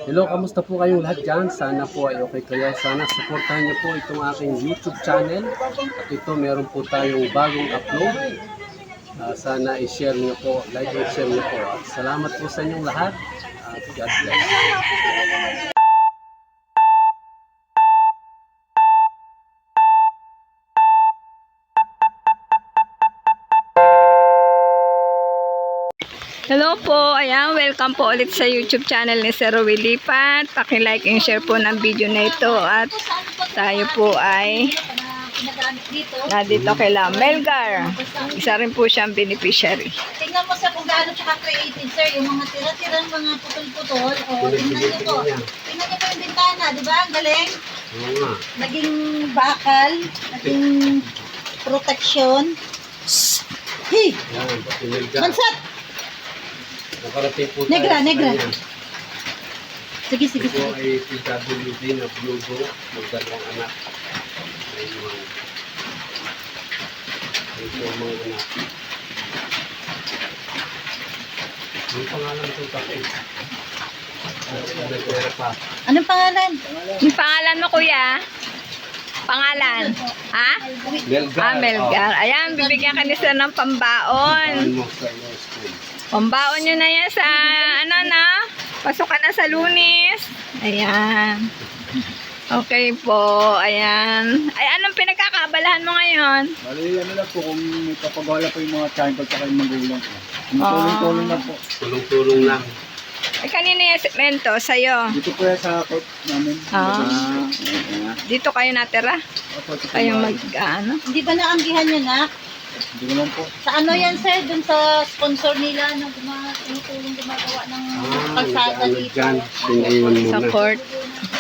Hello, kamusta po kayong lahat dyan? Sana po ay okay kayo. Sana supportahan niyo po itong aking YouTube channel. At ito, meron po tayong bagong upload. Sana i-share niyo po, like and share niyo po. At salamat po sa inyong lahat. God bless. Hello po, ayan, welcome po ulit sa YouTube channel ni Sir Rowy Lipat. Paki-like and share po ng video na ito at tayo po ay nandito kay Melgar. Isa rin po siyang beneficiary. Tingnan mo sa kung gaano siya ka-creative, sir. Yung mga tira-tirang mga putol-putol. O, tingnan niyo po. Tingnan niyo po yung bintana, di ba? Ang galing. Naging bakal, naging protection. Hey! Mansat! Nakarating po tayo Negra, sa negra. kanya. Sige, sige, Ito sige. ay PWD na Blugo. Magdalawang anak. Ay, ito ang mga anak. Ang pangalan ko kasi. Nagpera pa. Anong pangalan? Yung pangalan mo, kuya? Pangalan? Ha? Melgar. Melgar. Ayan, bibigyan ka ni Sir ng pambaon. Mo sa iyo school. Pambaon nyo na yan sa, pasok ka na sa Lunes. Ayan. Okay po, ayan. Ay, anong pinagkakaabalahan mo ngayon? Bali, ano lang po, kung may papagawa po yung mga child at saka yung magulang po. Tulong-tulong lang po. Tulong-tulong lang. Ay, kanina yung semento, sa'yo. Dito po yan sa court namin. Dito kayo natira? Kayo ano? Hindi ba naanggihan niya, nak? Hindi naman po. Sa ano yan, sir? Dun sa sponsor nila na tumutulong gumagawa ng kalsada dito. Dyan, pinaiwan mo Sa na. court.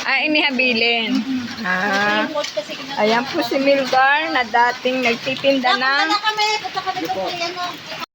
Ay, inihabilin. Yung court kasi ginagawa. Ayan po si Melgar na dating nagtitinda Punta ng na kami. Punta kami doon. Ano?